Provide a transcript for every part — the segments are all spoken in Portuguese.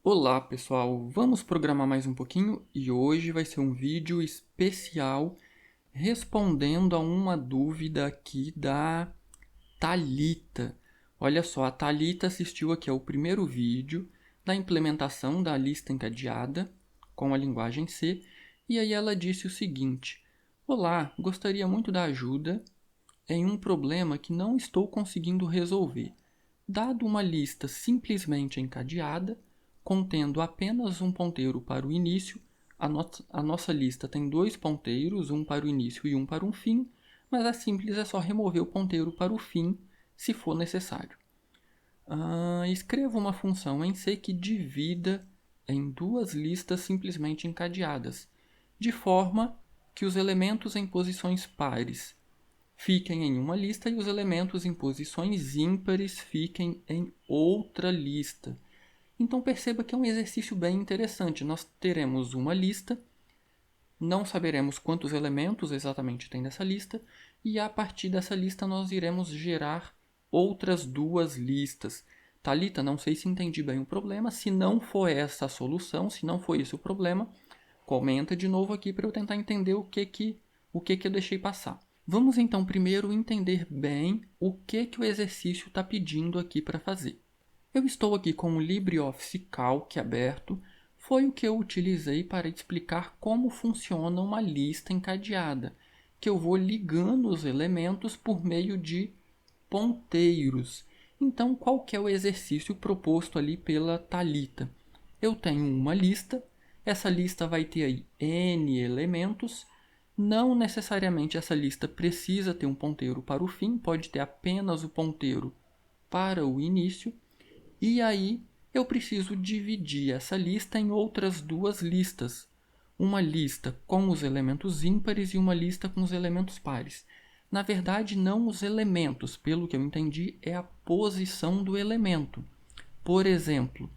Olá pessoal, vamos programar mais um pouquinho e hoje vai ser um vídeo especial respondendo a uma dúvida aqui da Thalita. Olha só, a Thalita assistiu aqui ao primeiro vídeo da implementação da lista encadeada com a linguagem C e aí ela disse o seguinte: Olá, gostaria muito da ajuda em um problema que não estou conseguindo resolver. Dado uma lista simplesmente encadeada, contendo apenas um ponteiro para o início, a nossa lista tem dois ponteiros, um para o início e um para um fim, mas a simples é só remover o ponteiro para o fim, se for necessário. Escreva uma função em C que divida em duas listas simplesmente encadeadas, de forma que os elementos em posições pares fiquem em uma lista e os elementos em posições ímpares fiquem em outra lista. Então perceba que é um exercício bem interessante. Nós teremos uma lista, não saberemos quantos elementos exatamente tem nessa lista, e a partir dessa lista nós iremos gerar outras duas listas. Thalita, não sei se entendi bem o problema. Se não for essa a solução, se não for esse o problema, comenta de novo aqui para eu tentar entender o que eu deixei passar. Vamos então primeiro entender bem o que o exercício está pedindo aqui para fazer. Eu estou aqui com o LibreOffice Calc aberto. Foi o que eu utilizei para explicar como funciona uma lista encadeada, que eu vou ligando os elementos por meio de ponteiros. Então, qual que é o exercício proposto ali pela Thalita? Eu tenho uma lista, essa lista vai ter aí N elementos. Não necessariamente essa lista precisa ter um ponteiro para o fim, pode ter apenas o ponteiro para o início. E aí eu preciso dividir essa lista em outras duas listas. Uma lista com os elementos ímpares e uma lista com os elementos pares. Na verdade, não os elementos, pelo que eu entendi, é a posição do elemento. Por exemplo,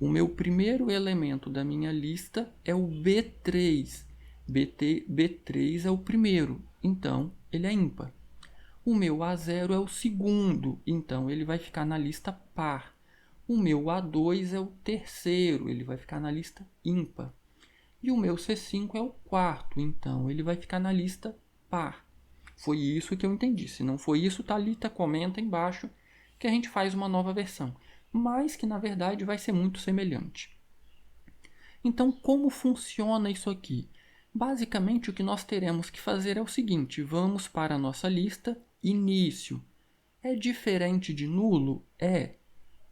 o meu primeiro elemento da minha lista é o B3. B3 é o primeiro, então ele é ímpar. O meu A0 é o segundo, então ele vai ficar na lista par. O meu A2 é o terceiro, ele vai ficar na lista ímpar. E o meu C5 é o quarto, então ele vai ficar na lista par. Foi isso que eu entendi. Se não foi isso, Thalita, comenta embaixo que a gente faz uma nova versão, mas que na verdade vai ser muito semelhante. Então, como funciona isso aqui? Basicamente, o que nós teremos que fazer é o seguinte: vamos para a nossa lista, início. É diferente de nulo? É.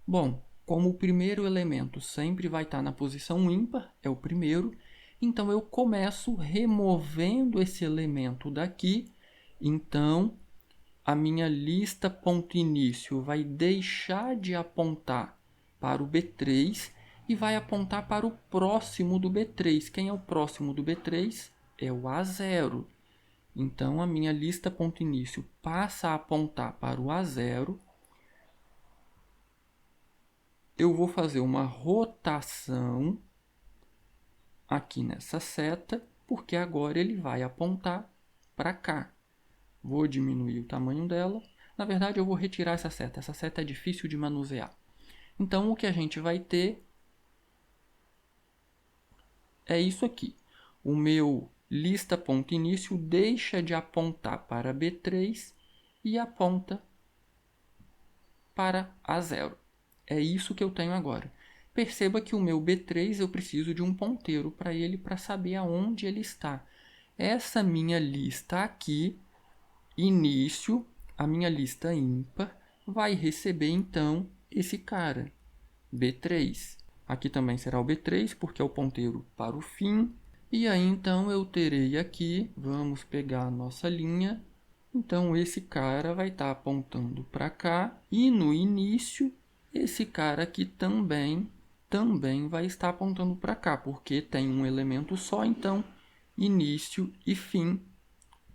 Bom, como o primeiro elemento sempre vai estar na posição ímpar, é o primeiro, então eu começo removendo esse elemento daqui. Então, a minha lista ponto início vai deixar de apontar para o B3 e vai apontar para o próximo do B3. Quem é o próximo do B3? É o A0. Então, a minha lista ponto início passa a apontar para o A0. Eu vou fazer uma rotação aqui nessa seta, porque agora ele vai apontar para cá. Vou diminuir o tamanho dela. Na verdade, eu vou retirar essa seta. Essa seta é difícil de manusear. Então, o que a gente vai ter é isso aqui. O meu lista.início deixa de apontar para B3 e aponta para A0. É isso que eu tenho agora. Perceba que o meu B3 eu preciso de um ponteiro para ele para saber aonde ele está. Essa minha lista aqui, início, a minha lista ímpar, vai receber então esse cara, B3. Aqui também será o B3, porque é o ponteiro para o fim. E aí então eu terei aqui, vamos pegar a nossa linha. Então esse cara vai estar apontando para cá. E no início, esse cara aqui também vai estar apontando para cá, porque tem um elemento só, então início e fim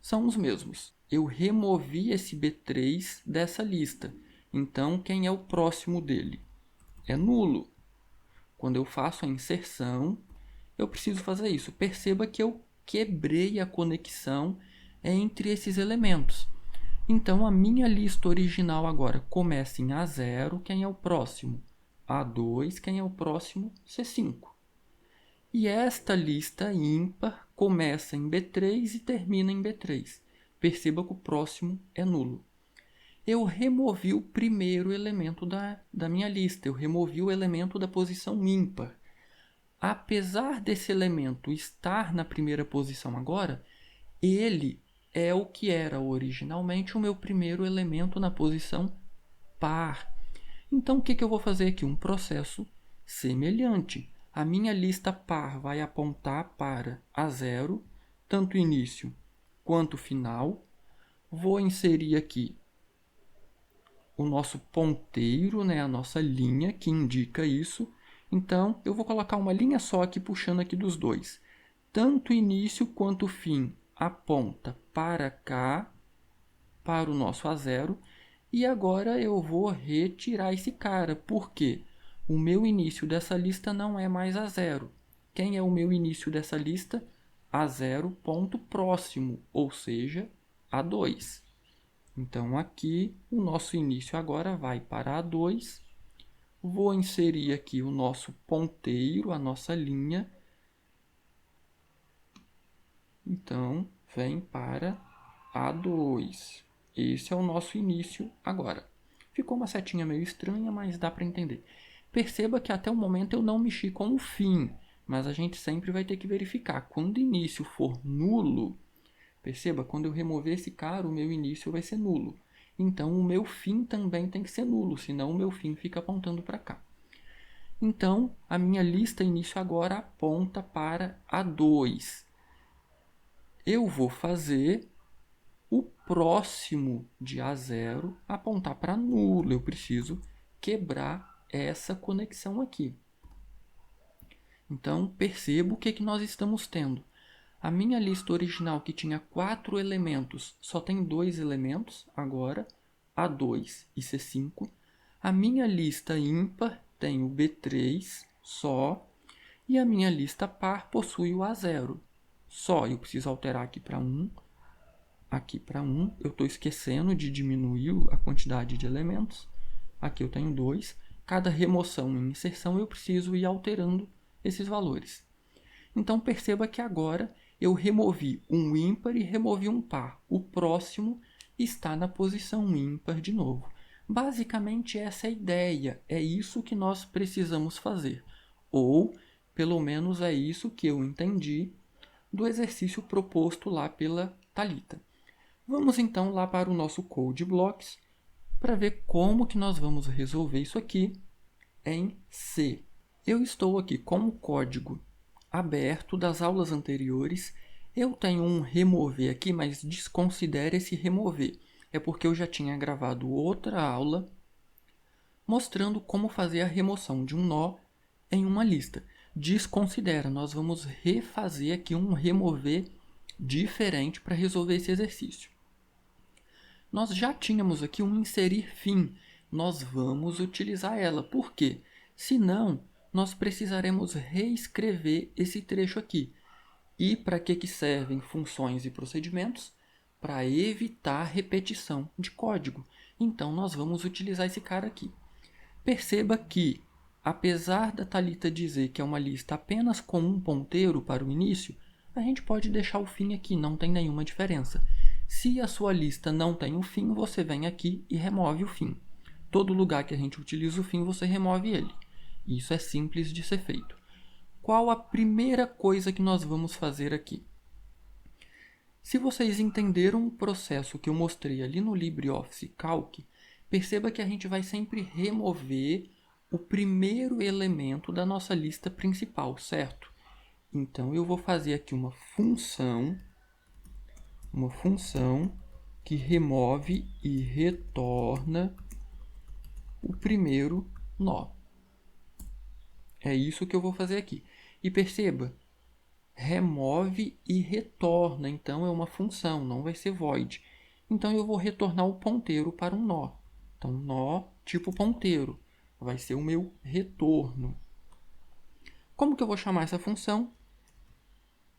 são os mesmos. Eu removi esse B3 dessa lista. Então quem é o próximo dele? É nulo. Quando eu faço a inserção, eu preciso fazer isso. Perceba que eu quebrei a conexão entre esses elementos. Então, a minha lista original agora começa em A0. Quem é o próximo? A2, quem é o próximo? C5. E esta lista ímpar começa em B3 e termina em B3. Perceba que o próximo é nulo. Eu removi o primeiro elemento da minha lista. Eu removi o elemento da posição ímpar. Apesar desse elemento estar na primeira posição agora, ele é o que era originalmente o meu primeiro elemento na posição par. Então, o que eu vou fazer aqui? Um processo semelhante. A minha lista par vai apontar para A0, tanto início quanto final. Vou inserir aqui o nosso ponteiro, né, a nossa linha que indica isso. Então, eu vou colocar uma linha só aqui, puxando aqui dos dois. Tanto início quanto fim aponta para cá, para o nosso A0. E agora eu vou retirar esse cara, porque o meu início dessa lista não é mais A0. Quem é o meu início dessa lista? A0 ponto próximo, ou seja, A2. Então, aqui, o nosso início agora vai para A2. Vou inserir aqui o nosso ponteiro, a nossa linha. Então, vem para A2. Esse é o nosso início agora. Ficou uma setinha meio estranha, mas dá para entender. Perceba que até o momento eu não mexi com o fim, mas a gente sempre vai ter que verificar. Quando o início for nulo, perceba, quando eu remover esse cara, o meu início vai ser nulo. Então, o meu fim também tem que ser nulo, senão o meu fim fica apontando para cá. Então, a minha lista início agora aponta para A2. Eu vou fazer o próximo de A0 apontar para nulo. Eu preciso quebrar essa conexão aqui. Então, perceba o que nós estamos tendo. A minha lista original, que tinha 4 elementos, só tem 2 elementos agora, A2 e C5. A minha lista ímpar tem o B3 só. E a minha lista par possui o A0 só. Eu preciso alterar aqui para 1. Aqui para 1. Eu estou esquecendo de diminuir a quantidade de elementos. Aqui eu tenho 2. Cada remoção e inserção eu preciso ir alterando esses valores. Então, perceba que agora eu removi um ímpar e removi um par. O próximo está na posição ímpar de novo. Basicamente, essa é a ideia. É isso que nós precisamos fazer. Ou, pelo menos, é isso que eu entendi do exercício proposto lá pela Thalita. Vamos, então, lá para o nosso Code Blocks para ver como que nós vamos resolver isso aqui em C. Eu estou aqui com o código aberto das aulas anteriores. Eu tenho um remover aqui, mas desconsidere esse remover. É porque eu já tinha gravado outra aula mostrando como fazer a remoção de um nó em uma lista. Desconsidera, nós vamos refazer aqui um remover diferente para resolver esse exercício. Nós já tínhamos aqui um inserir fim. Nós vamos utilizar ela. Por quê? Senão, nós precisaremos reescrever esse trecho aqui. E para que servem funções e procedimentos? Para evitar repetição de código. Então, nós vamos utilizar esse cara aqui. Perceba que, apesar da Thalita dizer que é uma lista apenas com um ponteiro para o início, a gente pode deixar o fim aqui, não tem nenhuma diferença. Se a sua lista não tem o fim, você vem aqui e remove o fim. Todo lugar que a gente utiliza o fim, você remove ele. Isso é simples de ser feito. Qual a primeira coisa que nós vamos fazer aqui? Se vocês entenderam o processo que eu mostrei ali no LibreOffice Calc, perceba que a gente vai sempre remover o primeiro elemento da nossa lista principal, certo? Então, eu vou fazer aqui uma função que remove e retorna o primeiro nó. É isso que eu vou fazer aqui. E perceba, remove e retorna, então é uma função, não vai ser void. Então eu vou retornar o ponteiro para um nó. Então, nó tipo ponteiro vai ser o meu retorno. Como que eu vou chamar essa função?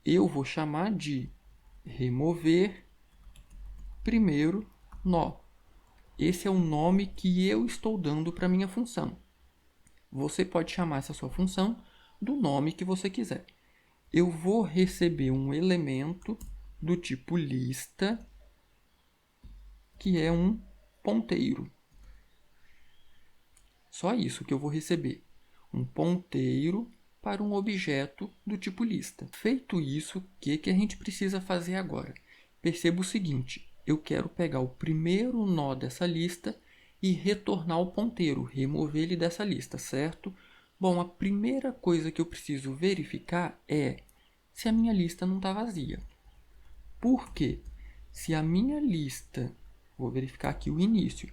Eu vou chamar de remover primeiro nó. Esse é o nome que eu estou dando para a minha função. Você pode chamar essa sua função do nome que você quiser. Eu vou receber um elemento do tipo lista, que é um ponteiro. Só isso que eu vou receber. Um ponteiro para um objeto do tipo lista. Feito isso, o que a gente precisa fazer agora? Perceba o seguinte, eu quero pegar o primeiro nó dessa lista e retornar o ponteiro, remover ele dessa lista, certo? Bom, a primeira coisa que eu preciso verificar é se a minha lista não está vazia. Por quê? Se a minha lista, vou verificar aqui o início,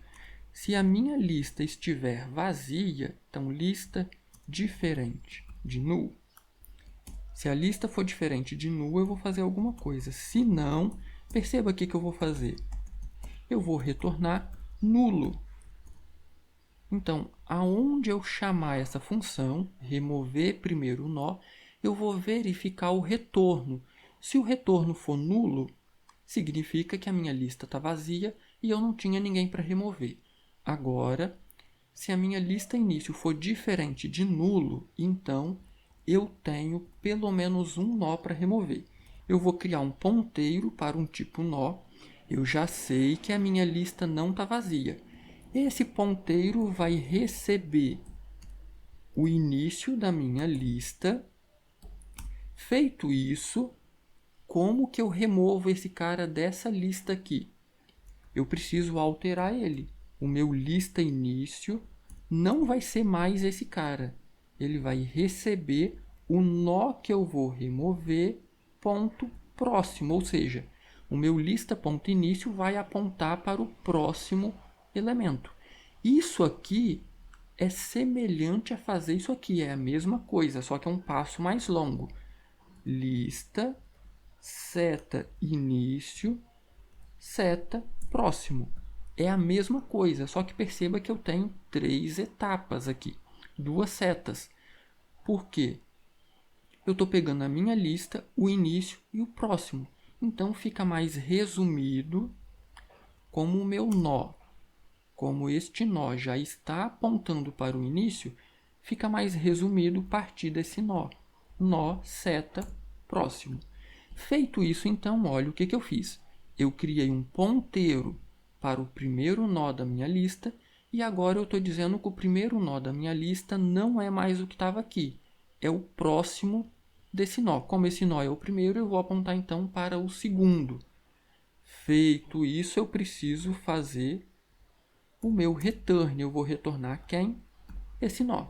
se a minha lista estiver vazia, então lista diferente de null. Se a lista for diferente de null, eu vou fazer alguma coisa. Se não, perceba aqui que eu vou fazer. Eu vou retornar nulo. Então, aonde eu chamar essa função, remover primeiro o nó, eu vou verificar o retorno. Se o retorno for nulo, significa que a minha lista está vazia e eu não tinha ninguém para remover. Agora, se a minha lista início for diferente de nulo, então eu tenho pelo menos um nó para remover. Eu vou criar um ponteiro para um tipo nó. Eu já sei que a minha lista não está vazia. Esse ponteiro vai receber o início da minha lista. Feito isso, como que eu removo esse cara dessa lista aqui? Eu preciso alterar ele. O meu lista início não vai ser mais esse cara. Ele vai receber o nó que eu vou remover, ponto próximo. Ou seja, o meu lista ponto início vai apontar para o próximo elemento. Isso aqui é semelhante a fazer isso aqui. É a mesma coisa, só que é um passo mais longo. Lista, seta início, seta próximo. É a mesma coisa, só que perceba que eu tenho 3 etapas aqui, 2 setas. Por quê? Eu estou pegando a minha lista, o início e o próximo. Então fica mais resumido como o meu nó. Como este nó já está apontando para o início, fica mais resumido partir desse nó. Nó, seta, próximo. Feito isso, então, olha o que eu fiz. Eu criei um ponteiro para o primeiro nó da minha lista e agora eu estou dizendo que o primeiro nó da minha lista não é mais o que estava aqui. É o próximo desse nó. Como esse nó é o primeiro, eu vou apontar então para o segundo. Feito isso, eu preciso fazer o meu return. Eu vou retornar quem? Esse nó.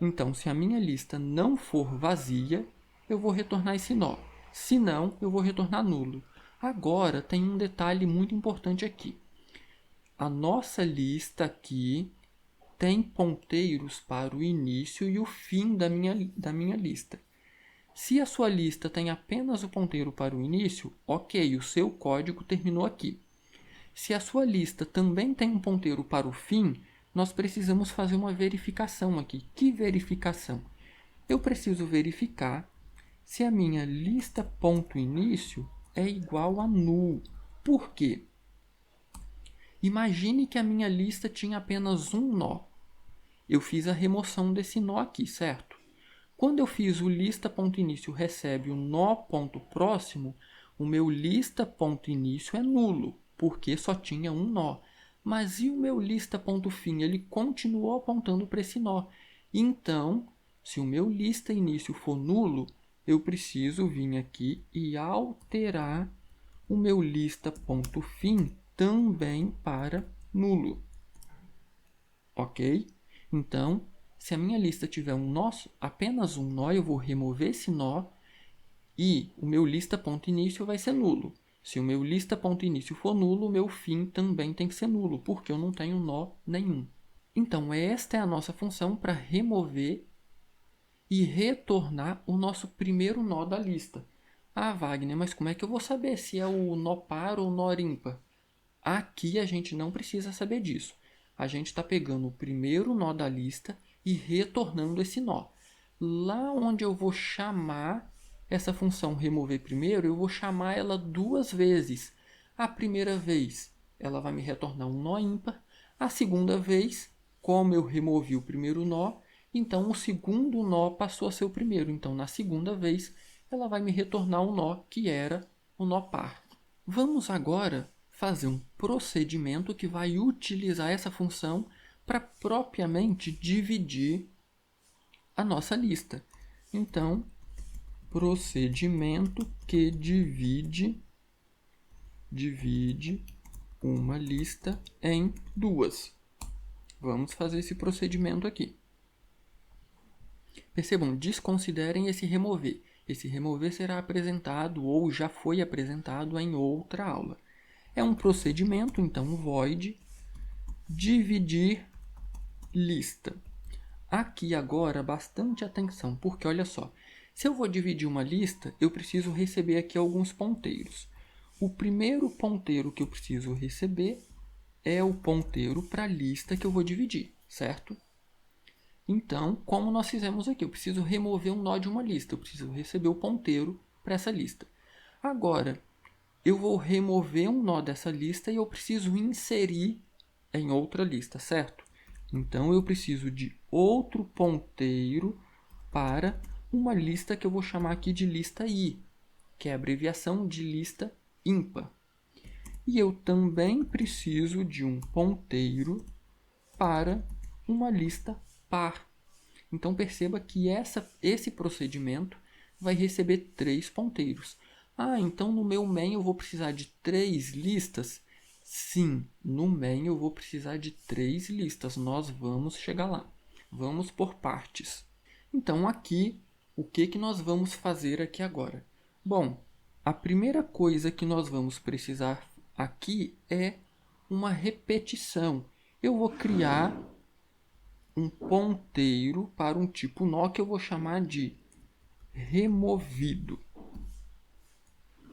Então, se a minha lista não for vazia, eu vou retornar esse nó. Se não, eu vou retornar nulo. Agora, tem um detalhe muito importante aqui. A nossa lista aqui tem ponteiros para o início e o fim da minha lista. Se a sua lista tem apenas o ponteiro para o início, ok, o seu código terminou aqui. Se a sua lista também tem um ponteiro para o fim, nós precisamos fazer uma verificação aqui. Que verificação? Eu preciso verificar se a minha lista ponto início é igual a null. Por quê? Imagine que a minha lista tinha apenas um nó. Eu fiz a remoção desse nó aqui, certo? Quando eu fiz o lista.início recebe o nó.próximo, o meu lista.início é nulo, porque só tinha um nó. Mas e o meu lista.fim? Ele continuou apontando para esse nó. Então, se o meu lista.início for nulo, eu preciso vir aqui e alterar o meu lista.fim também para nulo. Ok? Então, se a minha lista tiver um nó, apenas um nó, eu vou remover esse nó e o meu lista.início vai ser nulo. Se o meu lista.início for nulo, o meu fim também tem que ser nulo, porque eu não tenho nó nenhum. Então, esta é a nossa função para remover e retornar o nosso primeiro nó da lista. Ah, Wagner, mas como é que eu vou saber se é o nó par ou o nó ímpar? Aqui a gente não precisa saber disso. A gente está pegando o primeiro nó da lista e retornando esse nó. Lá onde eu vou chamar essa função remover primeiro, eu vou chamar ela 2 vezes. A primeira vez ela vai me retornar um nó ímpar. A segunda vez, Como eu removi o primeiro nó, então o segundo nó passou a ser o primeiro. Então, na segunda vez, ela vai me retornar um nó que era o nó par. Vamos agora fazer um procedimento que vai utilizar essa função para propriamente dividir a nossa lista. Então, procedimento que divide uma lista em duas. Vamos fazer esse procedimento aqui. Percebam, desconsiderem esse remover. Esse remover será apresentado ou já foi apresentado em outra aula. É um procedimento, então, void dividir lista. Aqui agora, bastante atenção, porque olha só, se eu vou dividir uma lista, eu preciso receber aqui alguns ponteiros. O primeiro ponteiro que eu preciso receber é o ponteiro para a lista que eu vou dividir, certo? Então, como nós fizemos aqui, eu preciso remover um nó de uma lista, eu preciso receber o ponteiro para essa lista. Agora, eu vou remover um nó dessa lista e eu preciso inserir em outra lista, certo? Então, eu preciso de outro ponteiro para uma lista que eu vou chamar aqui de lista I, que é a abreviação de lista ímpar. E eu também preciso de um ponteiro para uma lista par. Então, perceba que esse procedimento vai receber 3 ponteiros. Ah, então no meu main eu vou precisar de 3 listas? Sim, no main eu vou precisar de 3 listas. Nós vamos chegar lá. Vamos por partes. Então, aqui, o que nós vamos fazer aqui agora? Bom, a primeira coisa que nós vamos precisar aqui é uma repetição. Eu vou criar um ponteiro para um tipo nó que eu vou chamar de removido.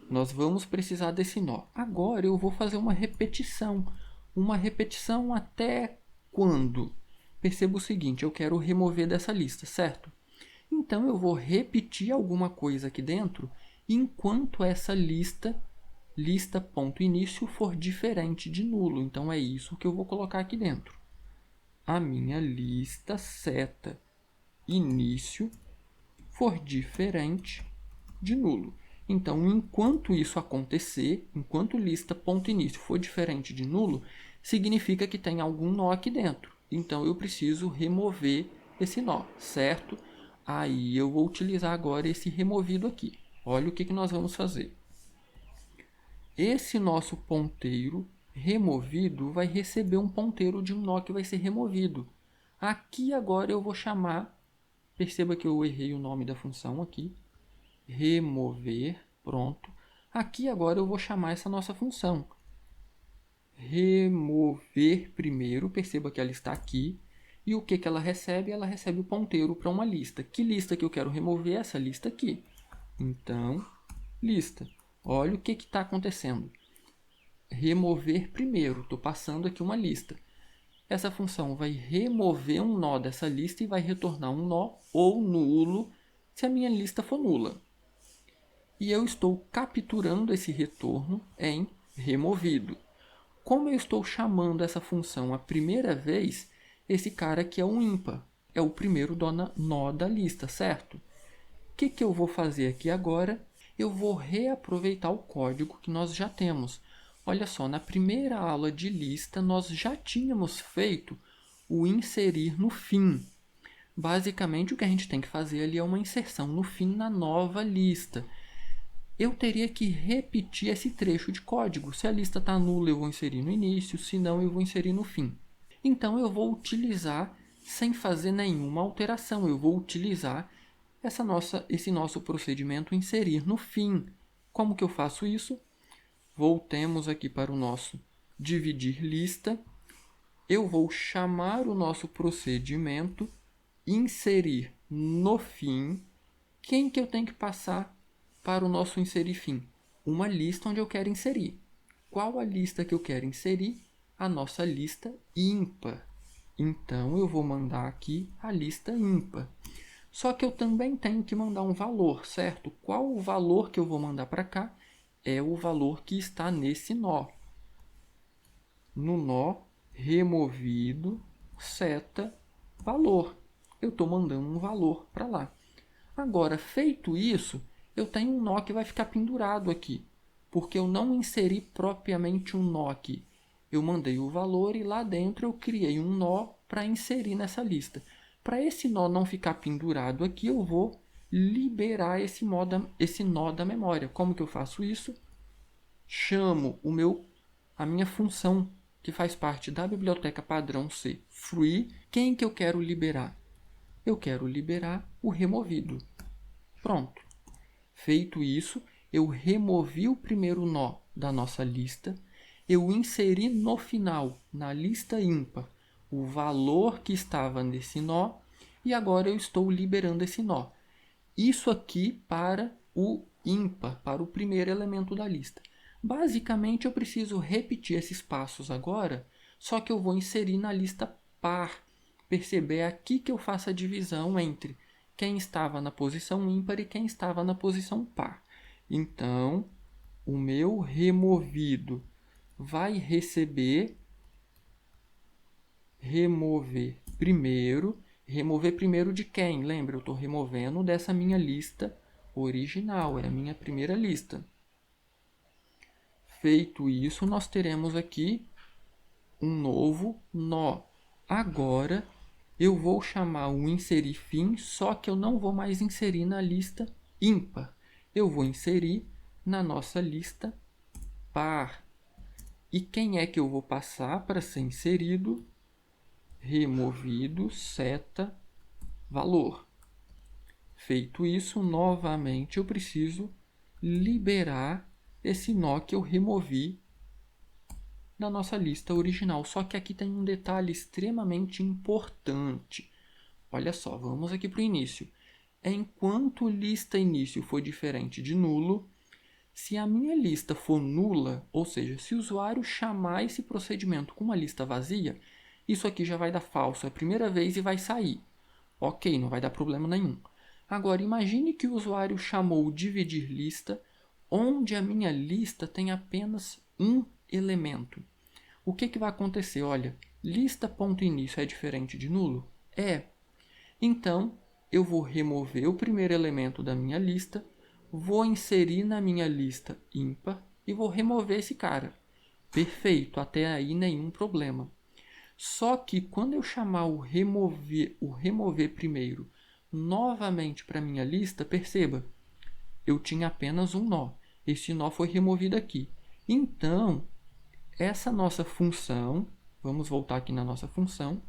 Nós vamos precisar desse nó. Agora eu vou fazer uma repetição. Uma repetição até quando? Perceba o seguinte, eu quero remover dessa lista, certo? Então eu vou repetir alguma coisa aqui dentro enquanto essa lista.início for diferente de nulo. Então é isso que eu vou colocar aqui dentro. A minha lista seta início for diferente de nulo. Então, enquanto isso acontecer, enquanto lista.início for diferente de nulo, significa que tem algum nó aqui dentro. Então, eu preciso remover esse nó, certo? Aí, eu vou utilizar agora esse removido aqui. Olha o que nós vamos fazer. Esse nosso ponteiro removido vai receber um ponteiro de um nó que vai ser removido. Aqui agora eu vou chamar, perceba que eu errei o nome da função aqui, remover, pronto. Aqui agora eu vou chamar essa nossa função. Remover primeiro, perceba que ela está aqui. E o que ela recebe? Ela recebe o ponteiro para uma lista. Que lista que eu quero remover? Essa lista aqui. Então, lista. Olha o que está acontecendo. Remover primeiro, estou passando aqui uma lista. Essa função vai remover um nó dessa lista e vai retornar um nó ou nulo se a minha lista for nula. E eu estou capturando esse retorno em removido. Como eu estou chamando essa função a primeira vez, esse cara aqui é um ímpar. É o primeiro nó da lista, certo? O que eu vou fazer aqui agora? Eu vou reaproveitar o código que nós já temos. Olha só, na primeira aula de lista, nós já tínhamos feito o inserir no fim. Basicamente, o que a gente tem que fazer ali é uma inserção no fim na nova lista. Eu teria que repetir esse trecho de código. Se a lista está nula, eu vou inserir no início, se não, eu vou inserir no fim. Então, eu vou utilizar sem fazer nenhuma alteração. Eu vou utilizar esse nosso procedimento inserir no fim. Como que eu faço isso? Voltemos aqui para o nosso dividir lista. Eu vou chamar o nosso procedimento inserir no fim. Quem que eu tenho que passar para o nosso inserir fim? Uma lista onde eu quero inserir. Qual a lista que eu quero inserir? A nossa lista ímpar. Então, eu vou mandar aqui a lista ímpar. Só que eu também tenho que mandar um valor, certo? Qual o valor que eu vou mandar para cá? É o valor que está nesse nó. No nó removido seta valor. Eu estou mandando um valor para lá. Agora, feito isso, eu tenho um nó que vai ficar pendurado aqui, porque eu não inseri propriamente um nó aqui. Eu mandei o valor e lá dentro eu criei um nó para inserir nessa lista. Para esse nó não ficar pendurado aqui, eu vou liberar esse nó da memória. Como que eu faço isso? Chamo a minha função que faz parte da biblioteca padrão C, free. Quem que eu quero liberar? Eu quero liberar o removido. Pronto. Feito isso, eu removi o primeiro nó da nossa lista, eu inseri no final, na lista ímpar, o valor que estava nesse nó e agora eu estou liberando esse nó. Isso aqui para o ímpar, para o primeiro elemento da lista. Basicamente, eu preciso repetir esses passos agora, só que eu vou inserir na lista par. Perceber é aqui que eu faço a divisão entre quem estava na posição ímpar e quem estava na posição par. Então, o meu removido vai receber remover primeiro de quem? Lembra, eu estou removendo dessa minha lista original, é a minha primeira lista. Feito isso, nós teremos aqui um novo nó. Agora, eu vou chamar o inserir fim, só que eu não vou mais inserir na lista ímpar. Eu vou inserir na nossa lista par. E quem é que eu vou passar para ser inserido? Removido, seta, valor. Feito isso, novamente eu preciso liberar esse nó que eu removi da nossa lista original. Só que aqui tem um detalhe extremamente importante. Olha só, vamos aqui para o início. Enquanto lista início for diferente de nulo, se a minha lista for nula, ou seja, se o usuário chamar esse procedimento com uma lista vazia, isso aqui já vai dar falso a primeira vez e vai sair. Ok, não vai dar problema nenhum. Agora, imagine que o usuário chamou dividir lista, onde a minha lista tem apenas um elemento. O que vai acontecer? Olha, lista.início é diferente de nulo? É. Então, eu vou remover o primeiro elemento da minha lista, vou inserir na minha lista ímpar e vou remover esse cara. Perfeito, até aí nenhum problema. Só que quando eu chamar o remover primeiro novamente para a minha lista, perceba, eu tinha apenas um nó. Esse nó foi removido aqui. Então, essa nossa função, vamos voltar aqui na nossa função,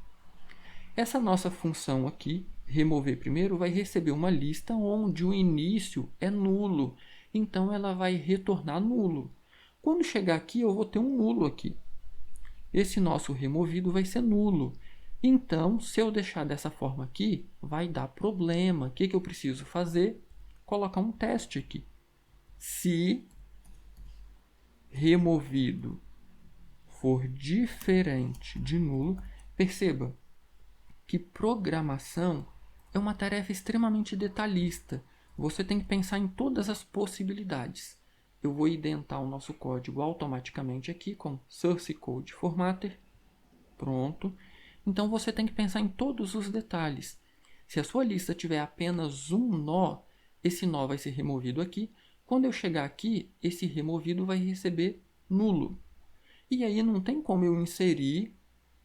essa nossa função aqui, remover primeiro, vai receber uma lista onde o início é nulo. Então, ela vai retornar nulo. Quando chegar aqui, eu vou ter um nulo aqui. Esse nosso removido vai ser nulo. Então, se eu deixar dessa forma aqui, vai dar problema. O que eu preciso fazer? Colocar um teste aqui. Se removido for diferente de nulo, perceba que programação é uma tarefa extremamente detalhista. Você tem que pensar em todas as possibilidades. Eu vou identar o nosso código automaticamente aqui com Source Code Formatter. Pronto. Então, você tem que pensar em todos os detalhes. Se a sua lista tiver apenas um nó, esse nó vai ser removido aqui. Quando eu chegar aqui, esse removido vai receber nulo. E aí não tem como eu inserir.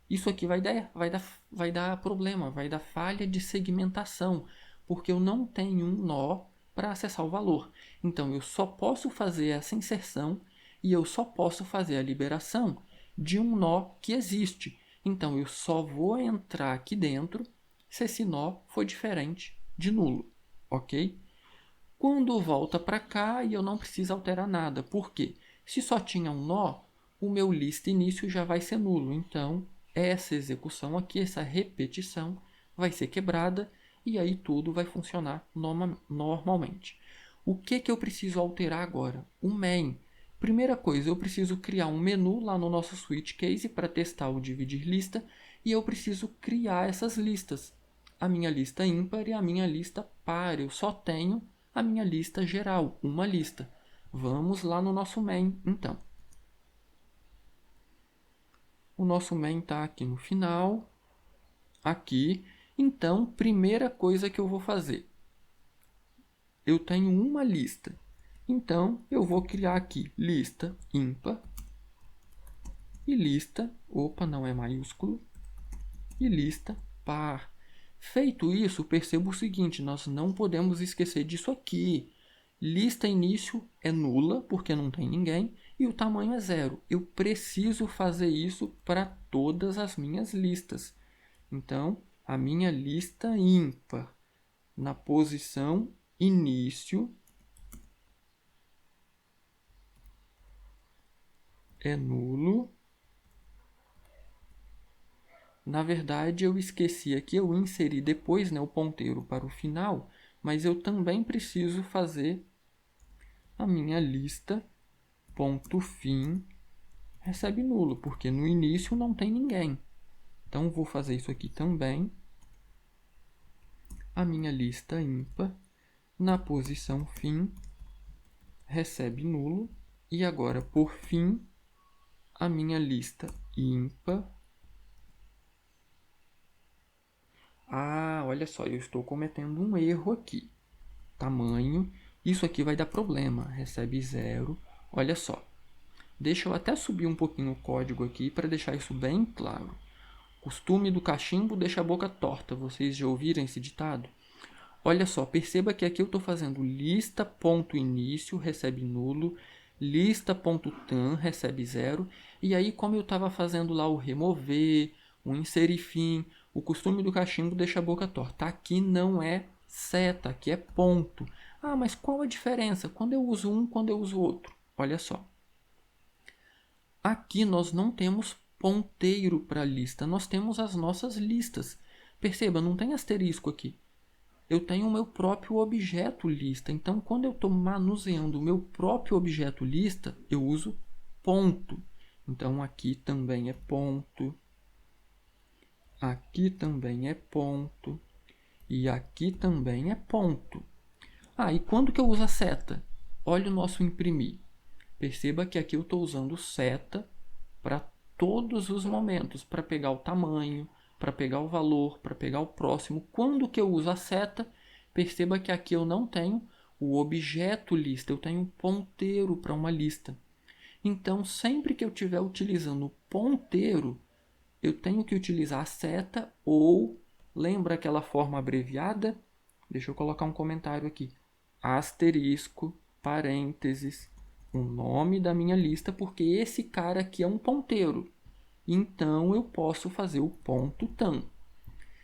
Isso aqui vai dar problema, vai dar falha de segmentação, porque eu não tenho um nó para acessar o valor. Então, eu só posso fazer essa inserção e eu só posso fazer a liberação de um nó que existe. Então, eu só vou entrar aqui dentro se esse nó for diferente de nulo, ok? Quando volta para cá, eu não preciso alterar nada. Por quê? Se só tinha um nó, o meu lista início já vai ser nulo. Então, essa execução aqui, essa repetição, vai ser quebrada e aí tudo vai funcionar normalmente. O que eu preciso alterar agora? O main. Primeira coisa, eu preciso criar um menu lá no nosso switch case para testar o dividir lista e eu preciso criar essas listas. A minha lista ímpar e a minha lista par. Eu só tenho a minha lista geral, uma lista. Vamos lá no nosso main, então. O nosso main está aqui no final. aqui. Então, primeira coisa que eu vou fazer, eu tenho uma lista. Então, eu vou criar aqui lista ímpar e lista, opa, não é maiúsculo, e lista par. Feito isso, perceba o seguinte, nós não podemos esquecer disso aqui. Lista início é nula, porque não tem ninguém, e o tamanho é 0. Eu preciso fazer isso para todas as minhas listas. Então, a minha lista ímpar, na posição início, é nulo. Na verdade, eu esqueci aqui, eu inseri depois, né, o ponteiro para o final, mas eu também preciso fazer a minha lista ponto fim recebe nulo, porque no início não tem ninguém. Então, vou fazer isso aqui também. A minha lista ímpar, na posição fim, recebe nulo. E agora, por fim, a minha lista ímpar. Ah, olha só, eu estou cometendo um erro aqui. Tamanho, isso aqui vai dar problema, recebe 0. Olha só, deixa eu até subir um pouquinho o código aqui para deixar isso bem claro. Costume do cachimbo deixa a boca torta. Vocês já ouviram esse ditado? Olha só, perceba que aqui eu estou fazendo lista.início, recebe nulo, lista.tam, recebe 0. E aí, como eu estava fazendo lá o remover, o inserir fim, o costume do cachimbo deixa a boca torta. Aqui não é seta, aqui é ponto. Ah, mas qual a diferença? Quando eu uso um, quando eu uso outro? Olha só. Aqui nós não temos ponteiro para a lista, nós temos as nossas listas. Perceba, não tem asterisco aqui. Eu tenho o meu próprio objeto lista. Então, quando eu estou manuseando o meu próprio objeto lista, eu uso ponto. Então, aqui também é ponto. Aqui também é ponto. E aqui também é ponto. Ah, e quando que eu uso a seta? Olha o nosso imprimir. Perceba que aqui eu estou usando seta para todos os momentos. Para pegar o tamanho, para pegar o valor, para pegar o próximo. Quando que eu uso a seta? Perceba que aqui eu não tenho o objeto lista, eu tenho um ponteiro para uma lista. Então, sempre que eu estiver utilizando o ponteiro, eu tenho que utilizar a seta ou, lembra aquela forma abreviada? Deixa eu colocar um comentário aqui. Asterisco, parênteses, o nome da minha lista, porque esse cara aqui é um ponteiro. Então, eu posso fazer o ponto tam.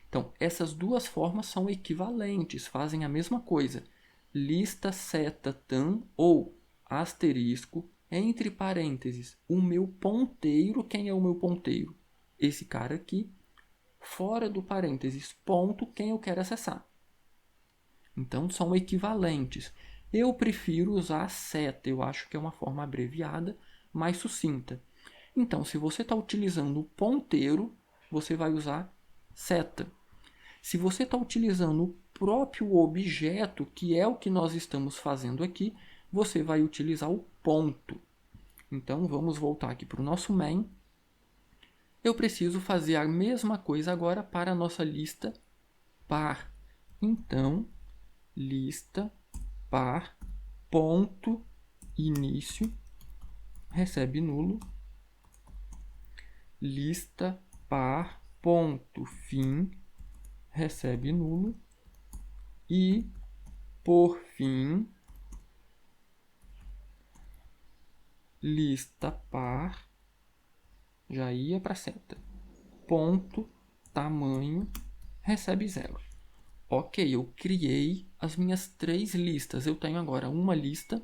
Então, essas duas formas são equivalentes, fazem a mesma coisa. Lista seta tam ou asterisco, entre parênteses, o meu ponteiro. Quem é o meu ponteiro? Esse cara aqui. Fora do parênteses, ponto, quem eu quero acessar. Então, são equivalentes. Eu prefiro usar a seta, eu acho que é uma forma abreviada, mais sucinta. Então, se você está utilizando o ponteiro, você vai usar seta. Se você está utilizando o próprio objeto, que é o que nós estamos fazendo aqui, você vai utilizar o ponto. Então, vamos voltar aqui para o nosso main. Eu preciso fazer a mesma coisa agora para a nossa lista par. Então, lista par ponto início recebe nulo. Lista par ponto fim recebe nulo. E, por fim, lista par, já ia para a seta, ponto, tamanho, recebe 0. Ok, eu criei as minhas 3 listas. Eu tenho agora uma lista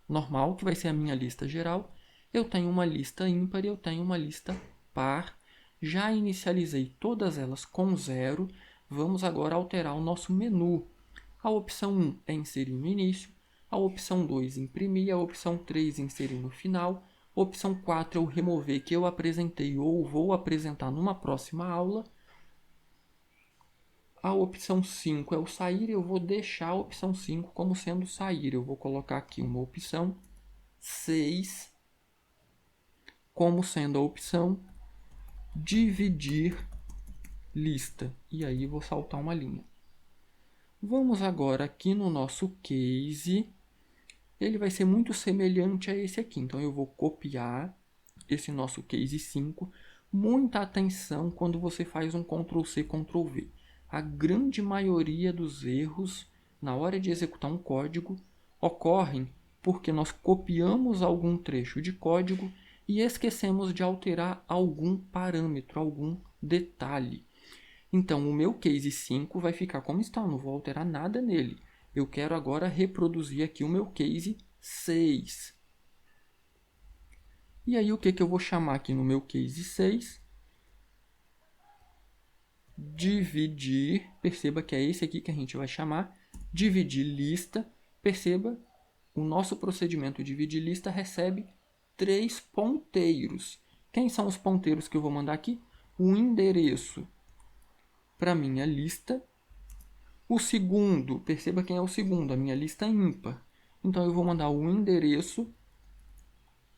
normal, que vai ser a minha lista geral. Eu tenho uma lista ímpar e eu tenho uma lista par. Já inicializei todas elas com 0. Vamos agora alterar o nosso menu. A opção 1 é inserir no início. A opção 2, imprimir. A opção 3, inserir no final. A opção 4 é o remover, que eu apresentei ou vou apresentar numa próxima aula. A opção 5 é o sair. Eu vou deixar a opção 5 como sendo sair. Eu vou colocar aqui uma opção 6 como sendo a opção dividir lista. E aí vou saltar uma linha. Vamos agora aqui no nosso case. Ele vai ser muito semelhante a esse aqui. Então eu vou copiar esse nosso case 5. Muita atenção quando você faz um Ctrl+C, Ctrl+V. A grande maioria dos erros na hora de executar um código ocorrem porque nós copiamos algum trecho de código e esquecemos de alterar algum parâmetro, algum detalhe. Então, o meu case 5 vai ficar como está, não vou alterar nada nele. Eu quero agora reproduzir aqui o meu case 6. E aí, o que eu vou chamar aqui no meu case 6? Dividir, perceba que é esse aqui que a gente vai chamar, dividir lista. Perceba, o nosso procedimento dividir lista recebe 3 ponteiros. Quem são os ponteiros que eu vou mandar aqui? O endereço para minha lista. O segundo, perceba quem é o segundo, a minha lista ímpar. Então, eu vou mandar o endereço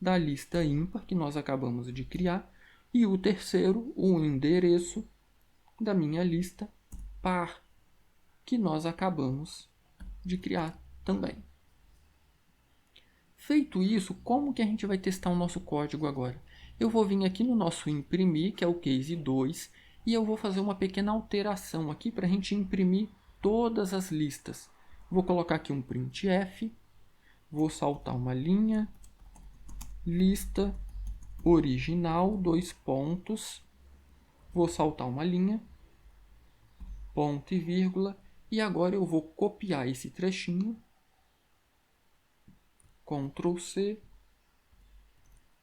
da lista ímpar que nós acabamos de criar. E o terceiro, o endereço da minha lista par, que nós acabamos de criar também. Feito isso, como que a gente vai testar o nosso código agora? Eu vou vir aqui no nosso imprimir, que é o case 2, e eu vou fazer uma pequena alteração aqui para a gente imprimir todas as listas. Vou colocar aqui um printf, vou saltar uma linha, lista original, 2 pontos, vou saltar uma linha, ponto e vírgula, e agora eu vou copiar esse trechinho, Ctrl+C,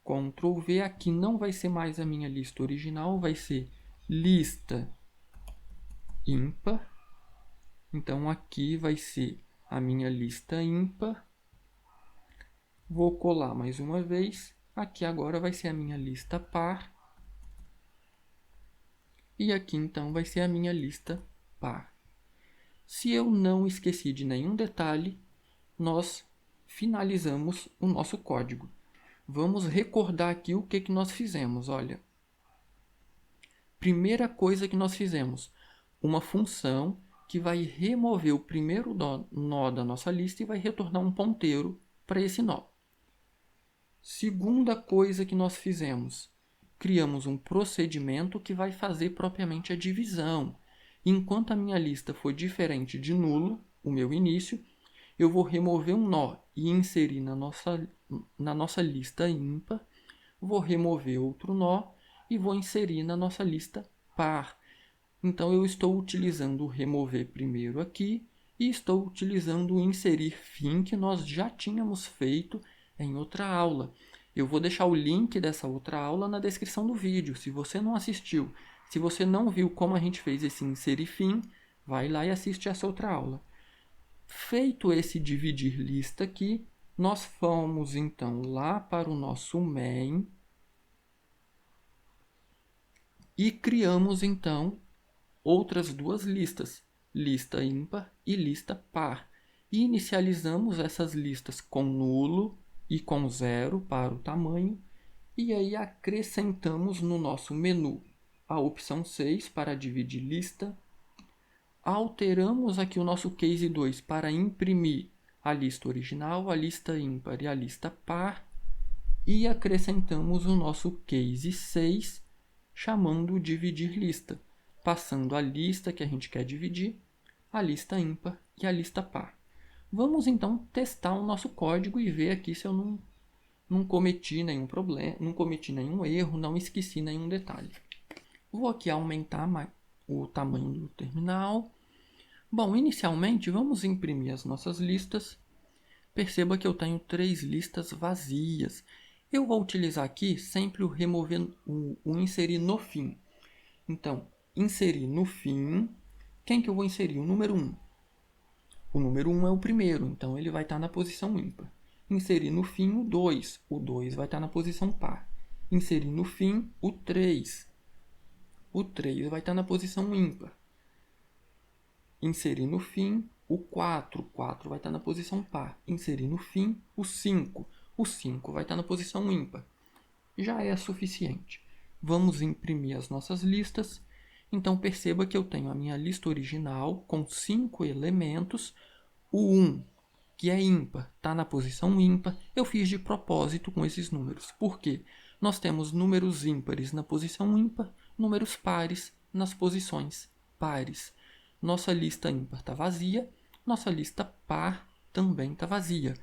Ctrl+V, aqui não vai ser mais a minha lista original, vai ser lista ímpar. Então, aqui vai ser a minha lista ímpar. Vou colar mais uma vez. Aqui agora vai ser a minha lista par. E aqui, então, vai ser a minha lista par. Se eu não esqueci de nenhum detalhe, nós finalizamos o nosso código. Vamos recordar aqui o que nós fizemos. Olha, primeira coisa que nós fizemos, uma função que vai remover o primeiro nó da nossa lista e vai retornar um ponteiro para esse nó. Segunda coisa que nós fizemos, criamos um procedimento que vai fazer propriamente a divisão. Enquanto a minha lista for diferente de nulo, o meu início, eu vou remover um nó e inserir na nossa lista ímpar, vou remover outro nó e vou inserir na nossa lista par. Então, eu estou utilizando o remover primeiro aqui e estou utilizando o inserir fim que nós já tínhamos feito em outra aula. Eu vou deixar o link dessa outra aula na descrição do vídeo. Se você não assistiu, se você não viu como a gente fez esse inserir fim, vai lá e assiste essa outra aula. Feito esse dividir lista aqui, nós fomos então lá para o nosso main e criamos então outras duas listas, lista ímpar e lista par. E inicializamos essas listas com nulo e com 0 para o tamanho. E aí acrescentamos no nosso menu a opção 6 para dividir lista. Alteramos aqui o nosso case 2 para imprimir a lista original, a lista ímpar e a lista par. E acrescentamos o nosso case 6 chamando dividir lista, passando a lista que a gente quer dividir, a lista ímpar e a lista par. Vamos então testar o nosso código e ver aqui se eu não cometi nenhum problema, não cometi nenhum erro, não esqueci nenhum detalhe. Vou aqui aumentar o tamanho do terminal. Bom, inicialmente vamos imprimir as nossas listas. Perceba que eu tenho 3 listas vazias. Eu vou utilizar aqui sempre o remover, o inserir no fim. Então, inserir no fim, quem que eu vou inserir? O número 1. O número 1 é o primeiro, então ele vai estar na posição ímpar. Inserir no fim o 2. O 2 vai estar na posição par. Inserir no fim o 3. O 3 vai estar na posição ímpar. Inserir no fim o 4. O 4 vai estar na posição par. Inserir no fim o 5. O 5 vai estar na posição ímpar. Já é suficiente. Vamos imprimir as nossas listas. Então, perceba que eu tenho a minha lista original com 5 elementos. O 1, que é ímpar, está na posição ímpar. Eu fiz de propósito com esses números. Por quê? Nós temos números ímpares na posição ímpar, números pares nas posições pares. Nossa lista ímpar está vazia, nossa lista par também está vazia.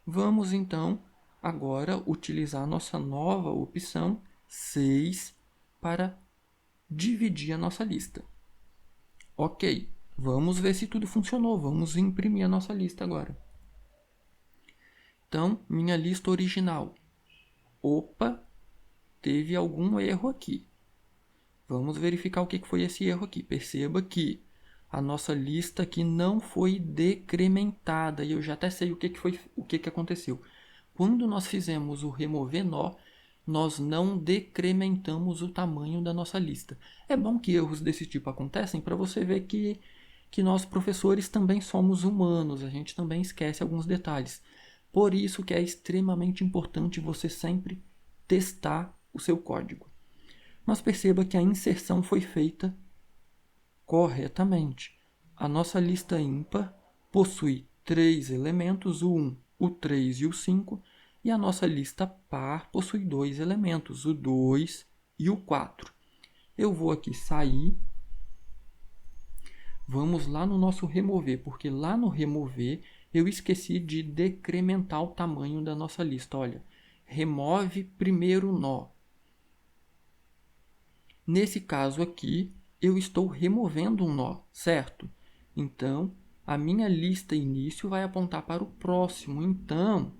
Vamos, então, agora utilizar a nossa nova opção 6 para dividir a nossa lista. Ok, vamos ver se tudo funcionou. Vamos imprimir a nossa lista agora. Então, minha lista original. Opa, teve algum erro aqui. Vamos verificar o que foi esse erro aqui. Perceba que a nossa lista aqui não foi decrementada. E eu já até sei o que aconteceu. Quando nós fizemos o remover nó, nós não decrementamos o tamanho da nossa lista. É bom que erros desse tipo acontecem para você ver que nós professores também somos humanos, a gente também esquece alguns detalhes. Por isso que é extremamente importante você sempre testar o seu código. Mas perceba que a inserção foi feita corretamente. A nossa lista ímpar possui 3 elementos, o 1, o 3 e o 5, e a nossa lista par possui 2 elementos, o 2 e o 4. Eu vou aqui sair. Vamos lá no nosso remover, porque lá no remover eu esqueci de decrementar o tamanho da nossa lista. Olha, remove primeiro nó. Nesse caso aqui, eu estou removendo um nó, certo? Então, a minha lista início vai apontar para o próximo. Então,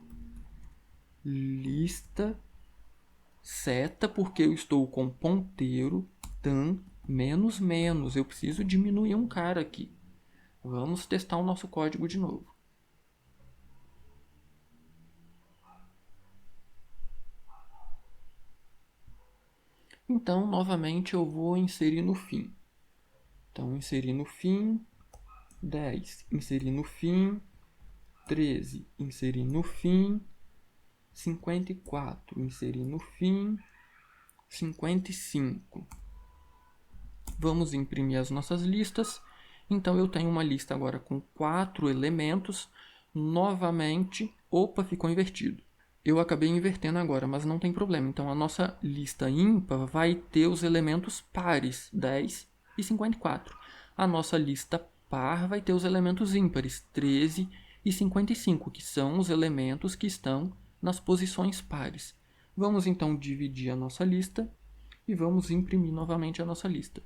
lista seta, porque eu estou com ponteiro tan menos menos. Eu preciso diminuir um cara aqui. Vamos testar o nosso código de novo. Então, novamente, eu vou inserir no fim. Então, inserir no fim 10, inserir no fim 13, inserir no fim 54, inserir no fim 55. Vamos imprimir as nossas listas. Então, eu tenho uma lista agora com 4 elementos. Novamente, opa, ficou invertido. Eu acabei invertendo agora, mas não tem problema. Então, a nossa lista ímpar vai ter os elementos pares, 10 e 54. A nossa lista par vai ter os elementos ímpares, 13 e 55, que são os elementos que estão nas posições pares. Vamos, então, dividir a nossa lista e vamos imprimir novamente a nossa lista.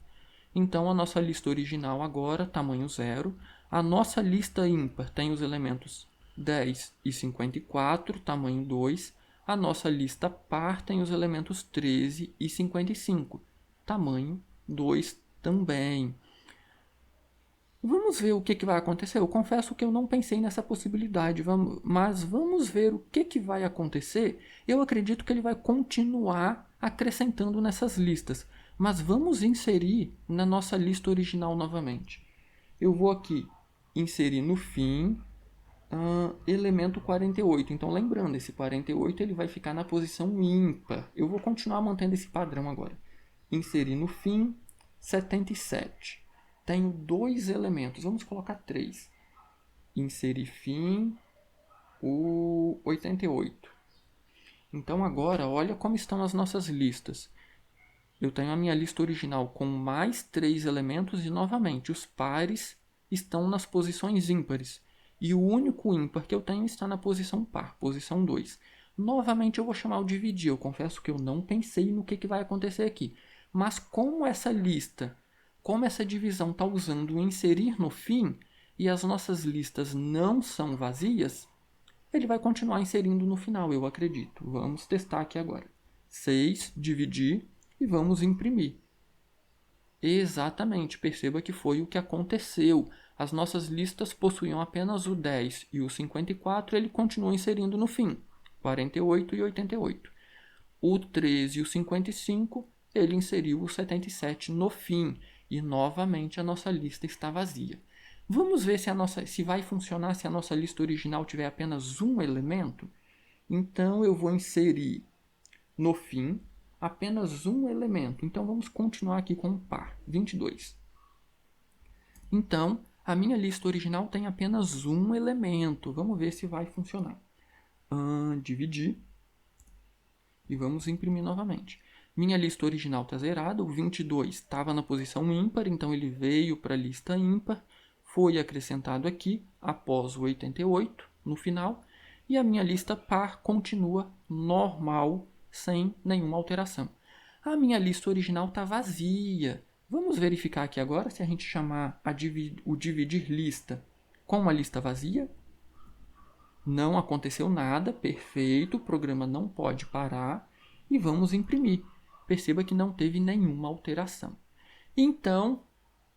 Então, a nossa lista original agora, tamanho 0. A nossa lista ímpar tem os elementos 10 e 54, tamanho 2. A nossa lista par tem os elementos 13 e 55, tamanho 2 também. Vamos ver o que vai acontecer. Eu confesso que eu não pensei nessa possibilidade, mas vamos ver o que vai acontecer. Eu acredito que ele vai continuar acrescentando nessas listas, mas vamos inserir na nossa lista original novamente. Eu vou aqui inserir no fim elemento 48. Então, lembrando, esse 48 ele vai ficar na posição ímpar. Eu vou continuar mantendo esse padrão agora. Inserir no fim 77. Tenho 2 elementos, vamos colocar 3. Inserir fim o 88. Então, agora, olha como estão as nossas listas. Eu tenho a minha lista original com mais 3 elementos e, novamente, os pares estão nas posições ímpares. E o único ímpar que eu tenho está na posição par, posição 2. Novamente eu vou chamar o dividir. Eu confesso que eu não pensei no que vai acontecer aqui. Mas como essa lista, como essa divisão está usando o inserir no fim, e as nossas listas não são vazias, ele vai continuar inserindo no final, eu acredito. Vamos testar aqui agora. 6, dividir, e vamos imprimir. Exatamente, perceba que foi o que aconteceu. As nossas listas possuíam apenas o 10 e o 54, ele continua inserindo no fim, 48 e 88. O 13 e o 55, ele inseriu o 77 no fim, e novamente a nossa lista está vazia. Vamos ver se vai funcionar se a nossa lista original tiver apenas um elemento? Então eu vou inserir no fim apenas um elemento. Então, vamos continuar aqui com o par, 22. Então, a minha lista original tem apenas um elemento. Vamos ver se vai funcionar. Dividir. E vamos imprimir novamente. Minha lista original está zerada. O 22 estava na posição ímpar, então ele veio para a lista ímpar. Foi acrescentado aqui, após o 88, no final. E a minha lista par continua normal, sem nenhuma alteração. A minha lista original está vazia. Vamos verificar aqui agora se a gente chamar o dividir lista com uma lista vazia. Não aconteceu nada, perfeito, o programa não pode parar e vamos imprimir. Perceba que não teve nenhuma alteração. Então,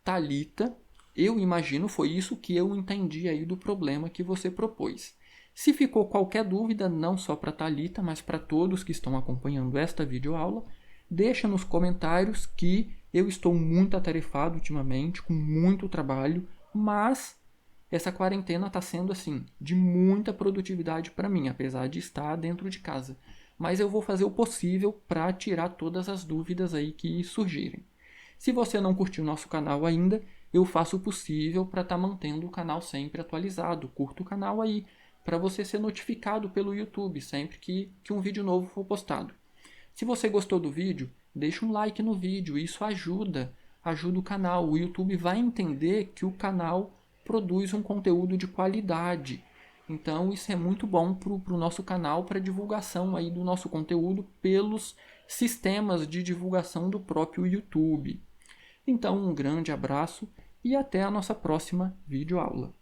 Thalita, eu imagino foi isso que eu entendi aí do problema que você propôs. Se ficou qualquer dúvida, não só para Thalita, mas para todos que estão acompanhando esta videoaula, deixa nos comentários que eu estou muito atarefado ultimamente, com muito trabalho, mas essa quarentena está sendo assim, de muita produtividade para mim, apesar de estar dentro de casa. Mas eu vou fazer o possível para tirar todas as dúvidas aí que surgirem. Se você não curtiu o nosso canal ainda, eu faço o possível para estar mantendo o canal sempre atualizado. Curta o canal aí, para você ser notificado pelo YouTube sempre que um vídeo novo for postado. Se você gostou do vídeo, deixa um like no vídeo, isso ajuda o canal. O YouTube vai entender que o canal produz um conteúdo de qualidade. Então isso é muito bom para o nosso canal, para a divulgação aí do nosso conteúdo pelos sistemas de divulgação do próprio YouTube. Então um grande abraço e até a nossa próxima videoaula.